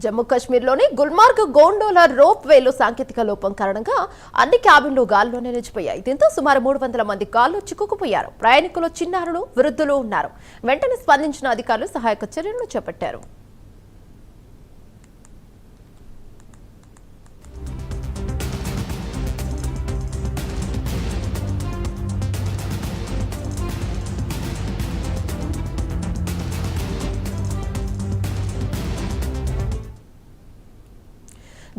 జమ్మూ కాశ్మీర్లోని గుల్మార్గ్ గోండోలా రోప్ వేలో సాంకేతిక లోపం కారణంగా అన్ని క్యాబిన్లు గాల్లోనే నిలిచిపోయాయి. దీంతో సుమారు 300 మంది గాల్లో చిక్కుకుపోయారు. ప్రయాణికులు చిన్నారులు, వృద్ధులు ఉన్నారు. వెంటనే స్పందించిన అధికారులు సహాయక చర్యలను చేపట్టారు.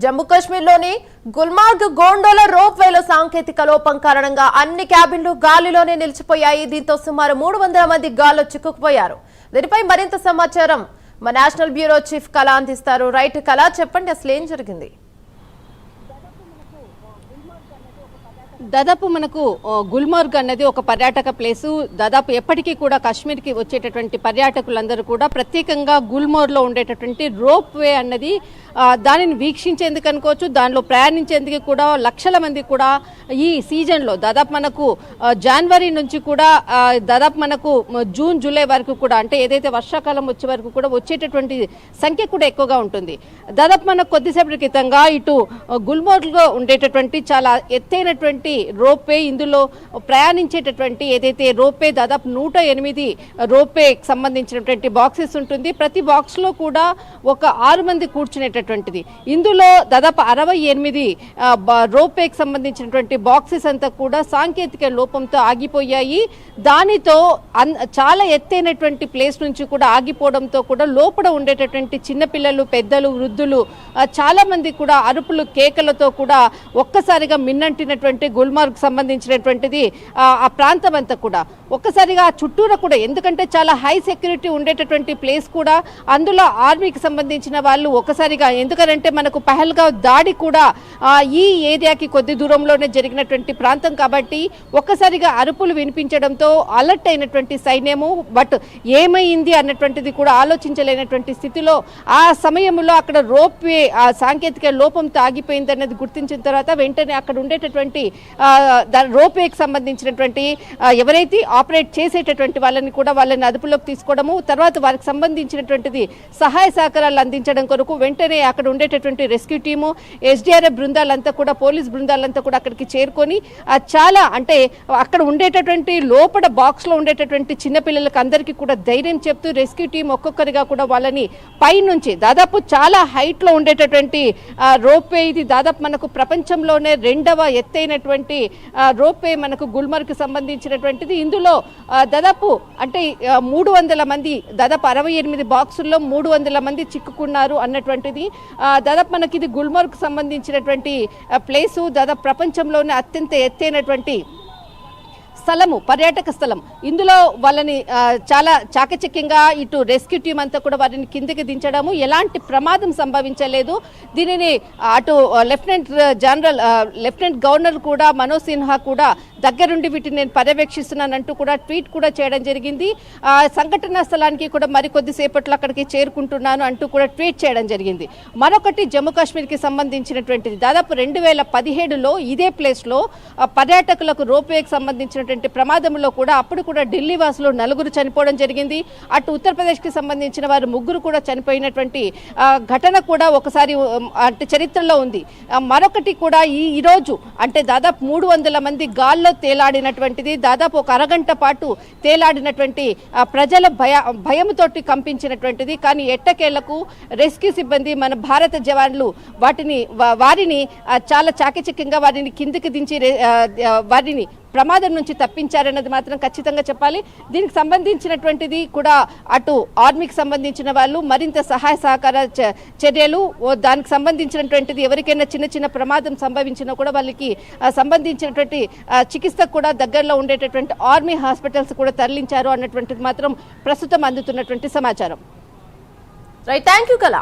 జమ్మూ కాశ్మీర్లోని గుల్మార్గ్ గోండోలా రోప్ వేలో సాంకేతిక లోపం కారణంగా అన్ని క్యాబిన్లు గాలిలోనే నిలిచిపోయాయి. దీంతో సుమారు 300 మంది గాల్లో చిక్కుకుపోయారు. దీనిపై మరింత సమాచారం మా నేషనల్ బ్యూరో చీఫ్ కళ అందిస్తారు. రైట్ కళ, చెప్పండి అసలు ఏం జరిగింది? దాదాపు మనకు గుల్మార్గ్ అన్నది ఒక పర్యాటక ప్లేసు. దాదాపు ఎప్పటికీ కూడా కాశ్మీర్కి వచ్చేటటువంటి పర్యాటకులందరూ కూడా ప్రత్యేకంగా గుల్మార్గ్లో ఉండేటటువంటి రోప్ వే అన్నది దానిని వీక్షించేందుకు అనుకోవచ్చు, దానిలో ప్రయాణించేందుకు కూడా లక్షల మంది కూడా ఈ సీజన్లో దాదాపు మనకు జనవరి నుంచి కూడా దాదాపు మనకు జూన్ జూలై వరకు కూడా, అంటే ఏదైతే వర్షాకాలం వచ్చే వరకు కూడా వచ్చేటటువంటి సంఖ్య కూడా ఎక్కువగా ఉంటుంది. దాదాపు మనకు కొద్దిసేపటి క్రితంగా ఇటు గుల్మార్గ్లో ఉండేటటువంటి చాలా ఎత్తైనటువంటి రోప్వే, ఇందులో ప్రయాణించేటటువంటి ఏదైతే రోప్వే దాదాపు 108 రోప్వేకి సంబంధించినటువంటి బాక్సెస్ ఉంటుంది. ప్రతి బాక్స్లో కూడా ఒక 6 మంది కూర్చునేటటువంటిది. ఇందులో దాదాపు 68 రోప్వేకి సంబంధించినటువంటి బాక్సెస్ అంతా కూడా సాంకేతిక లోపంతో ఆగిపోయాయి. దానితో చాలా ఎత్తైనటువంటి ప్లేస్ నుంచి కూడా ఆగిపోవడంతో కూడా లోపల ఉండేటటువంటి చిన్నపిల్లలు, పెద్దలు, వృద్ధులు చాలా మంది కూడా అరుపులు, కేకలతో కూడా ఒక్కసారిగా మిన్నంటినటువంటి గుల్మార్గ్ సంబంధించినటువంటిది ఆ ప్రాంతం అంతా కూడా ఒక్కసారిగా చుట్టూరా కూడా, ఎందుకంటే చాలా హై సెక్యూరిటీ ఉండేటటువంటి ప్లేస్ కూడా, అందులో ఆర్మీకి సంబంధించిన వాళ్ళు ఒక్కసారిగా, ఎందుకంటే మనకు పహల్గావ్ దాడి కూడా ఈ ఏరియాకి కొద్ది దూరంలోనే జరిగినటువంటి ప్రాంతం కాబట్టి ఒక్కసారిగా అరుపులు వినిపించడంతో అలర్ట్ అయినటువంటి సైన్యము, బట్ ఏమైంది అన్నటువంటిది కూడా ఆలోచించలేనటువంటి స్థితిలో ఆ సమయంలో అక్కడ రోప్వే ఆ సాంకేతిక లోపంతో ఆగిపోయింది అన్నది గుర్తించిన తర్వాత వెంటనే అక్కడ ఉండేటటువంటి రోప్వేకి సంబంధించినటువంటి ఎవరైతే ఆపరేట్ చేసేటటువంటి వాళ్ళని కూడా వాళ్ళని అదుపులోకి తీసుకోవడము, తర్వాత వారికి సంబంధించినటువంటిది సహాయ సహకారాలు అందించడం కొరకు వెంటనే అక్కడ ఉండేటటువంటి రెస్క్యూ టీము, ఎస్డిఆర్ఎఫ్ బృందాలంతా కూడా, పోలీస్ బృందాలంతా కూడా అక్కడికి చేరుకొని చాలా, అంటే అక్కడ ఉండేటటువంటి లోపల బాక్స్లో ఉండేటటువంటి చిన్నపిల్లలకు అందరికీ కూడా ధైర్యం చెప్తూ రెస్క్యూ టీం ఒక్కొక్కరిగా కూడా వాళ్ళని పైనుంచి దాదాపు చాలా హైట్లో ఉండేటటువంటి రోప్వే, ఇది దాదాపు మనకు ప్రపంచంలోనే 2వ ఎత్తైనటువంటి రోప్వే మనకు గుల్మార్గ్కి సంబంధించినటువంటిది. ఇందులో దాదాపు అంటే 300 మంది, దాదాపు 68 బాక్సుల్లో 300 మంది చిక్కుకున్నారు అన్నటువంటిది. దాదాపు మనకి ఇది గుల్మార్గ్కి సంబంధించినటువంటి ప్లేసు, దాదాపు ప్రపంచంలోనే అత్యంత ఎత్తైనటువంటి స్థలము, పర్యాటక స్థలం. ఇందులో వాళ్ళని చాలా చాకచక్యంగా ఇటు రెస్క్యూ టీం అంతా కూడా వారిని కిందకి దించడము, ఎలాంటి ప్రమాదం సంభవించలేదు. దీనిని అటు లెఫ్టినెంట్ గవర్నర్ కూడా మనోజ్ సిన్హా కూడా దగ్గరుండి వీటిని నేను పర్యవేక్షిస్తున్నానంటూ కూడా ట్వీట్ కూడా చేయడం జరిగింది. సంఘటనా స్థలానికి కూడా మరికొద్ది సేపట్లో అక్కడికి చేరుకుంటున్నాను అంటూ కూడా ట్వీట్ చేయడం జరిగింది. మరొకటి జమ్మూ కాశ్మీర్కి సంబంధించినటువంటిది, దాదాపు 2017లో ఇదే ప్లేస్లో పర్యాటకులకు రోప్వేకి సంబంధించిన ప్రమాదంలో కూడా అప్పుడు కూడా ఢిల్లీ వాసులు 4 చనిపోవడం జరిగింది. అటు ఉత్తరప్రదేశ్కి సంబంధించిన వారు 3 కూడా చనిపోయినటువంటి ఘటన కూడా ఒకసారి అంటే చరిత్రలో ఉంది. మరొకటి కూడా ఈరోజు అంటే దాదాపు 300 మంది గాల్లో తేలాడినటువంటిది, దాదాపు ఒక అరగంట పాటు తేలాడినటువంటి ప్రజల భయంతోటి కంపించినటువంటిది. కానీ ఎట్టకేళ్లకు రెస్క్యూ సిబ్బంది, మన భారత జవాన్లు వారిని చాలా చాకచక్యంగా వారిని కిందికి దించి వారిని ప్రమాదం నుంచి తప్పించారన్నది మాత్రం ఖచ్చితంగా చెప్పాలి. దీనికి సంబంధించినటువంటిది కూడా అటు ఆర్మీకి సంబంధించిన వాళ్ళు మరింత సహాయ సహకార చర్యలు, దానికి సంబంధించినటువంటిది ఎవరికైనా చిన్న చిన్న ప్రమాదం సంభవించినా కూడా వాళ్ళకి సంబంధించినటువంటి చికిత్స కూడా దగ్గరలో ఉండేటటువంటి ఆర్మీ హాస్పిటల్స్ కూడా తరలించారు అన్నటువంటిది మాత్రం ప్రస్తుతం అందుతున్నటువంటి సమాచారం. రైట్, థ్యాంక్ యూ కళ.